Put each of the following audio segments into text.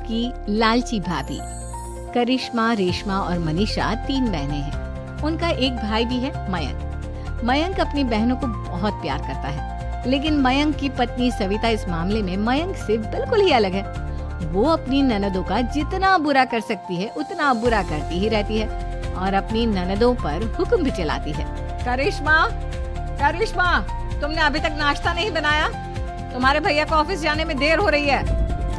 की लालची भाभी। करिश्मा, रेशमा और मनीषा 3 बहनें हैं। उनका एक भाई भी है, मयंक। मयंक अपनी बहनों को बहुत प्यार करता है, लेकिन मयंक की पत्नी सविता इस मामले में मयंक से बिल्कुल ही अलग है। वो अपनी ननदों का जितना बुरा कर सकती है उतना बुरा करती ही रहती है और अपनी ननदों पर हुक्म भी चलाती है। करिश्मा, करिश्मा, तुमने अभी तक नाश्ता नहीं बनाया? तुम्हारे भैया को ऑफिस जाने में देर हो रही है।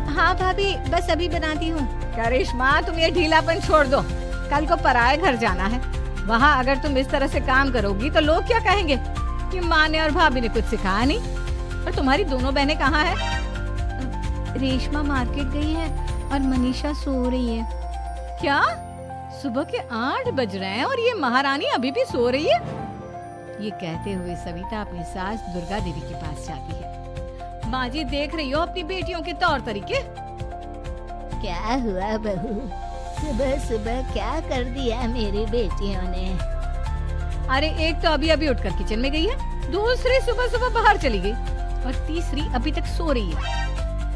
हाँ भाभी, बस अभी बनाती हूँ। करिश्मा, तुम ये ढीलापन छोड़ दो। कल को पराये घर जाना है। वहाँ अगर तुम इस तरह से काम करोगी तो लोग क्या कहेंगे कि माँ ने और भाभी ने कुछ सिखाया नहीं। और तुम्हारी दोनों बहनें कहाँ हैं? रेशमा मार्केट गई है और मनीषा सो रही है। क्या? सुबह के 8 बज रहे हैं और ये महारानी अभी भी सो रही है? ये कहते हुए सविता अपनी सास दुर्गा देवी के पास जाती है। माँ जी, देख रही हो अपनी बेटियों के तौर तरीके? क्या हुआ बहू, सुबह सुबह क्या कर दिया मेरी बेटियों ने? अरे एक तो अभी अभी उठकर किचन में गई है, दूसरी सुबह सुबह बाहर चली गई और तीसरी अभी तक सो रही है।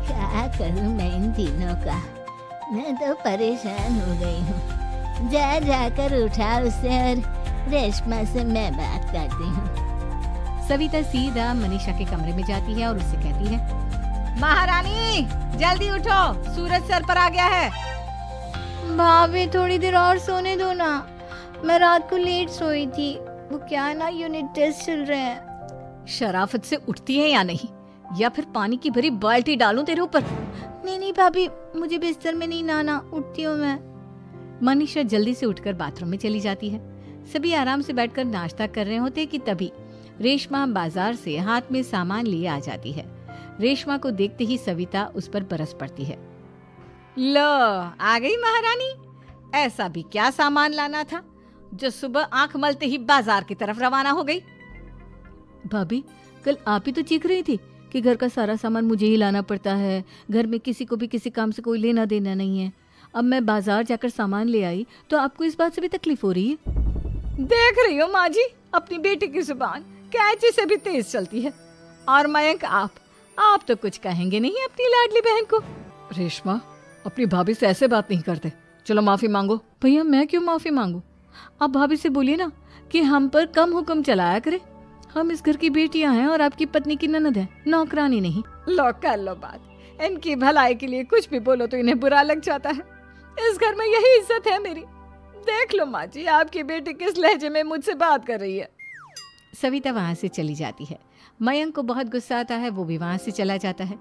क्या करूं मैं इन तीनों का, मैं तो परेशान हो गई हूँ। जा जाकर उठा उसे और रेशमा से मैं बात करती हूँ। सविता सीधा मनीषा के कमरे में जाती है और उससे कहती है, महारानी जल्दी उठो, सूरज सर पर आ गया है। भाभी थोड़ी देर और सोने दो ना, मैं रात को लेट सोई थी। वो क्या है ना, यूनिट टेस्ट चल रहे हैं। शराफत से उठती है या नहीं, या फिर पानी की भरी बाल्टी डालूं तेरे ऊपर? नहीं नहीं भाभी, मुझे बिस्तर में नहीं नहाना, उठती हूँ मैं। मनीषा जल्दी से उठकर बाथरूम में चली जाती है। सभी आराम से बैठकर नाश्ता कर रहे होते कि तभी रेशमा बाजार से हाथ में सामान लिए आ जाती है। रेशमा को देखते ही सविता उस पर बरस पड़ती है। लो, आ गई महारानी। ऐसा भी क्या सामान लाना था जो सुबह आंख मलते ही बाजार की तरफ रवाना हो गई? भाभी, कल आप ही तो चीख रही थी कि घर का सारा सामान मुझे ही लाना पड़ता है, घर में किसी को भी किसी काम से कोई लेना देना नहीं है। अब मैं बाजार जाकर सामान ले आई तो आपको इस बात से भी तकलीफ हो रही है? देख रही हो माँ जी, अपनी बेटी की जुबान कैंची से भी तेज चलती है। और मयंक, आप तो कुछ कहेंगे नहीं अपनी लाडली बहन को? रेशमा, अपनी भाभी से ऐसे बात नहीं करते। चलो माफी मांगो। भैया, मैं क्यों माफी मांगू? आप भाभी से बोलिए ना कि हम पर कम हुक्म चलाया करे। हम इस घर की बेटियां हैं और आपकी पत्नी की ननद है, नौकरानी नहीं। लो कर लो बात। इनकी भलाई के लिए कुछ भी बोलो तो इन्हें बुरा लग जाता है। इस घर में यही इज्जत है मेरी। देख लो माँ जी, आपकी बेटी किस लहजे में मुझसे बात कर रही है। सविता वहां से चली जाती है। मयंक को बहुत गुस्सा आता है, वो भी वहां से चला जाता है।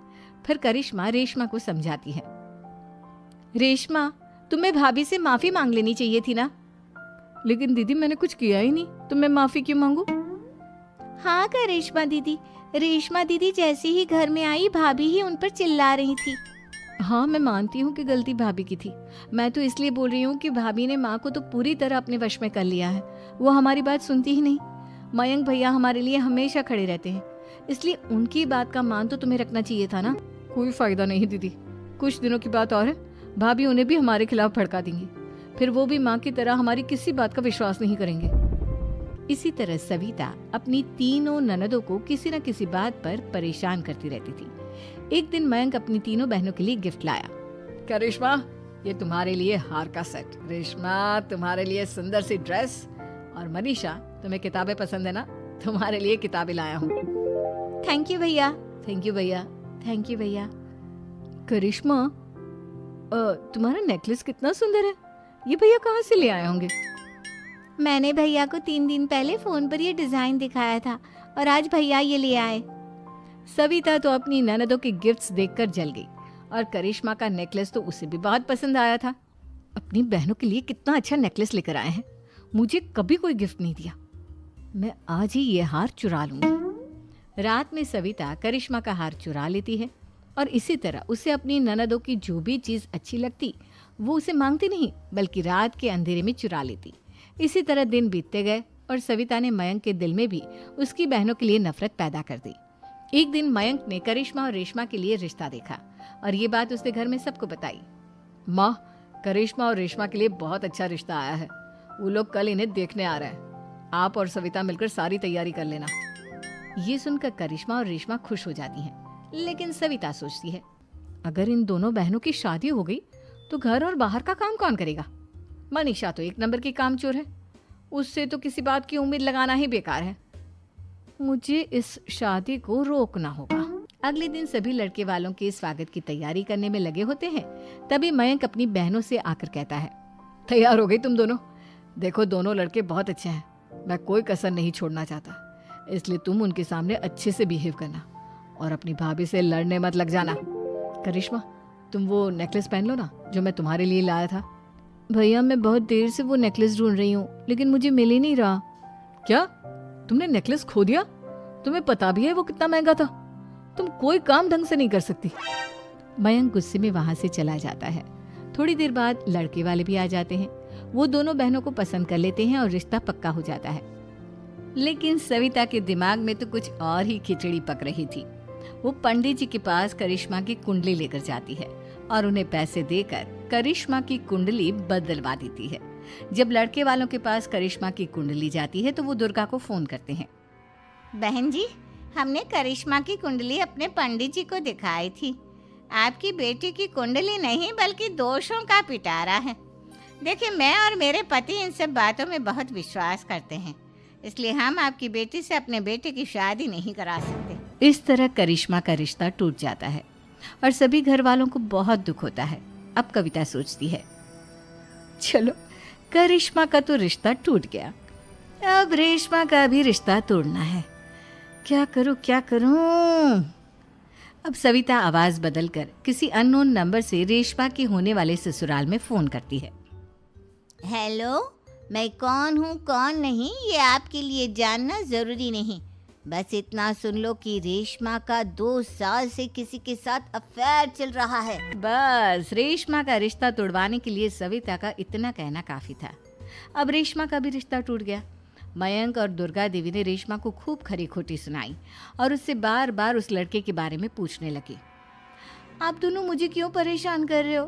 फिर करिश्मा रेशमा को समझाती है। रेशमा, तुम्हें भाभी से माफी मांग लेनी चाहिए थी ना। लेकिन दीदी, मैंने कुछ किया ही नहीं, तो मैं माफी क्यों मांगू? हाँ करिश्मा दीदी, रेशमा दीदी जैसे ही घर में आई भाभी ही उन पर चिल्ला रही थी। हाँ, मैं मानती हूँ कि गलती भाभी की थी। मैं तो इसलिए बोल रही हूँ कि भाभी ने माँ को तो पूरी तरह अपने वश में कर लिया है। वो हमारी बात सुनती ही नहीं। मयंक भैया हमारे लिए हमेशा खड़े रहते हैं, इसलिए उनकी बात का मान तो तुम्हें रखना चाहिए था ना। कोई फायदा नहीं दीदी, कुछ दिनों की बात और है, भाभी उन्हें भी हमारे खिलाफ भड़का देंगी। फिर वो भी माँ की तरह हमारी किसी बात का विश्वास नहीं करेंगे। इसी तरह सविता अपनी तीनों ननदों को किसी न किसी बात पर परेशान करती रहती थी। एक दिन मयंक अपनी तीनों बहनों के लिए गिफ्ट लाया। करिश्मा, ये तुम्हारे लिए हार का सेट। रेशमा, तुम्हारे लिए सुंदर सी ड्रेस। और मनीषा, तुम्हें किताबें पसंद है ना, तुम्हारे लिए किताबें लाया हूँ। थैंक यू भैया। थैंक यू भैया। थैंक यू भैया। करिश्मा, तुम्हारा नेकलेस कितना सुंदर है। ये भैया कहाँ से ले आए होंगे? मैंने भैया को 3 दिन पहले फोन पर ये डिजाइन दिखाया था और आज भैया ये ले आए। सविता तो अपनी ननदों के गिफ्ट्स देखकर जल गई और करिश्मा का नेकलेस तो उसे भी बहुत पसंद आया था। अपनी बहनों के लिए कितना अच्छा नेकलेस लेकर आए हैं, मुझे कभी कोई गिफ्ट नहीं दिया। मैं आज ही ये हार चुरा लूंगी। रात में सविता करिश्मा का हार चुरा लेती है और इसी तरह उसे अपनी ननदों की जो भी चीज अच्छी लगती वो उसे मांगती नहीं, बल्कि रात के अंधेरे में चुरा लेती। इसी तरह दिन बीतते गए और सविता ने मयंक के दिल में भी उसकी बहनों के लिए नफरत पैदा कर दी। एक दिन मयंक ने करिश्मा और रेशमा के लिए रिश्ता देखा और ये बात उसने घर में सबको बताई। माँ, करिश्मा और रेशमा के लिए बहुत अच्छा रिश्ता आया है। वो लोग कल इन्हें देखने आ रहे हैं। आप और सविता मिलकर सारी तैयारी कर लेना। ये सुनकर करिश्मा और रेशमा खुश हो जाती हैं, लेकिन सविता सोचती है, अगर इन दोनों बहनों की शादी हो गई तो घर और बाहर का काम कौन करेगा? मनीषा तो एक नंबर की कामचोर है, उससे तो किसी बात की उम्मीद लगाना ही बेकार है। मुझे इस शादी को रोकना होगा। अगले दिन सभी लड़के वालों के स्वागत की तैयारी करने में लगे होते हैं। तभी मयंक अपनी बहनों से आकर कहता है, तैयार हो गई तुम दोनों? देखो दोनों लड़के बहुत अच्छे हैं, मैं कोई कसर नहीं छोड़ना चाहता, इसलिए तुम उनके सामने अच्छे से बिहेव करना और अपनी भाभी से लड़ने मत लग जाना। करिश्मा, तुम वो नेकलेस पहन लो ना जो मैं तुम्हारे लिए लाया था। भैया मैं बहुत देर से वो नेकलेस ढूंढ रही हूँ, लेकिन मुझे मिल ही नहीं रहा। क्या तुमने नेकलेस खो दिया? तुम्हें पता भी है वो कितना महंगा था? तुम कोई काम ढंग से नहीं कर सकती। मयंक गुस्से में वहां से चला जाता है। थोड़ी देर बाद लड़के वाले भी आ जाते हैं। वो दोनों बहनों को पसंद कर लेते हैं और रिश्ता पक्का हो जाता है। लेकिन सविता के दिमाग में तो कुछ और ही खिचड़ी पक रही थी। वो पंडित जी के पास करिश्मा की कुंडली लेकर जाती है और उन्हें पैसे देकर करिश्मा की कुंडली बदलवा देती है। जब लड़के वालों के पास करिश्मा की कुंडली जाती है तो वो दुर्गा को फोन करते हैं। बहन जी, हमने करिश्मा की कुंडली अपने पंडित जी को दिखाई थी। आपकी बेटी की कुंडली नहीं बल्कि दोषों का पिटारा है। देखिए, मैं और मेरे पति इन सब बातों में बहुत विश्वास करते हैं, इसलिए हम आपकी बेटी से अपने बेटे की शादी नहीं करा सकते। इस तरह करिश्मा का रिश्ता टूट जाता है और सभी घर वालों को बहुत दुख होता है। अब कविता सोचती है, चलो करिश्मा का तो रिश्ता टूट गया, अब रेशमा का भी रिश्ता तोड़ना है। क्या करूं क्या करूं? अब सविता आवाज बदलकर किसी अननोन नंबर से रेशमा के होने वाले ससुराल में फोन करती है। हेलो, मैं कौन हूँ कौन नहीं ये आपके लिए जानना जरूरी नहीं, बस इतना सुन लो कि रेशमा का 2 साल से किसी के साथ अफेयर चल रहा है। बस रेशमा का रिश्ता तोड़वाने के लिए सविता का इतना कहना काफी था। अब रेशमा का भी रिश्ता टूट गया। मयंक और दुर्गा देवी ने रेशमा को खूब खरी खोटी सुनाई और उससे बार बार उस लड़के के बारे में पूछने लगी। आप दोनों मुझे क्यों परेशान कर रहे हो?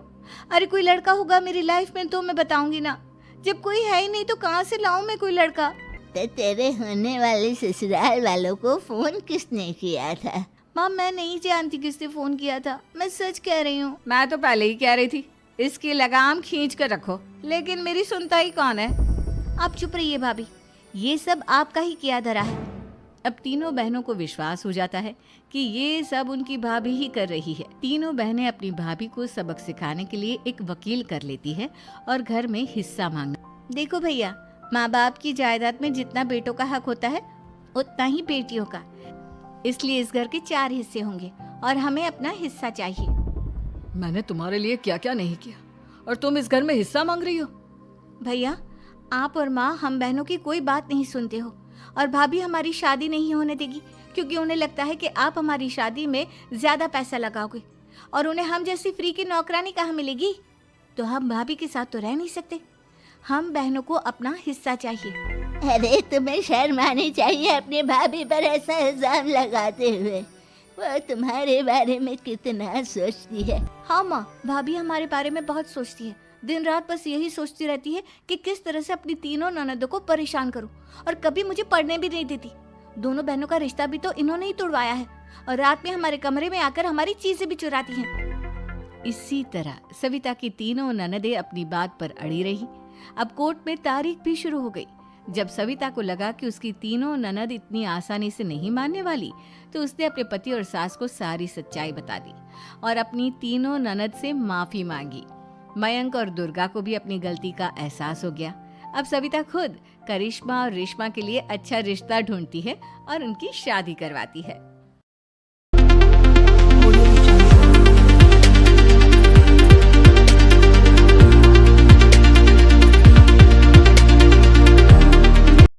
अरे कोई लड़का होगा मेरी लाइफ में तो मैं बताऊंगी ना, जब कोई है ही नहीं तो कहाँ से लाऊं मैं कोई लड़का? तो तेरे होने वाले ससुराल वालों को फोन किसने किया था? माँ मैं नहीं जानती किसने फोन किया था, मैं सच कह रही हूँ। मैं तो पहले ही कह रही थी इसकी लगाम खींच कर रखो, लेकिन मेरी सुनता ही कौन है। आप चुप रहिए भाभी, ये सब आपका ही किया धरा है। अब तीनों बहनों को विश्वास हो जाता है कि ये सब उनकी भाभी ही कर रही है। तीनों बहनें अपनी भाभी को सबक सिखाने के लिए एक वकील कर लेती है और घर में हिस्सा मांगना। देखो भैया, माँ बाप की जायदाद में जितना बेटों का हक होता है उतना ही बेटियों का, इसलिए इस घर के 4 हिस्से होंगे और हमें अपना हिस्सा चाहिए। मैंने तुम्हारे लिए क्या क्या नहीं किया और तुम इस घर में हिस्सा मांग रही हो? भैया, आप और माँ हम बहनों की कोई बात नहीं सुनते हो और भाभी हमारी शादी नहीं होने देगी क्योंकि उन्हें लगता है कि आप हमारी शादी में ज्यादा पैसा लगाओगे और उन्हें हम जैसी फ्री की नौकरानी कहाँ मिलेगी। तो हम भाभी के साथ तो रह नहीं सकते, हम बहनों को अपना हिस्सा चाहिए। अरे तुम्हें शर्म आनी चाहिए अपनी भाभी पर ऐसा इल्जाम लगाते हुए। वो तुम्हारे बारे में कितना सोचती है। हाँ माँ, भाभी हमारे बारे में बहुत सोचती है, दिन रात बस यही सोचती रहती है कि किस तरह से अपनी तीनों ननदों को परेशान करूं और कभी मुझे पढ़ने भी नहीं देती। दोनों बहनों का रिश्ता भी तो इन्होंने ही तोड़वाया है और रात में हमारे कमरे में आकर हमारी चीजें भी चुराती हैं। इसी तरह सविता की तीनों ननदें अपनी बात पर अड़ी रही। अब कोर्ट में तारीख भी शुरू हो गई। जब सविता को लगा कि उसकी तीनों ननद इतनी आसानी से नहीं मानने वाली, तो उसने अपने पति और सास को सारी सच्चाई बता दी और अपनी तीनों ननद से माफी मांगी। मयंक और दुर्गा को भी अपनी गलती का एहसास हो गया। अब सविता खुद करिश्मा और रेशमा के लिए अच्छा रिश्ता ढूंढती है और उनकी शादी करवाती है।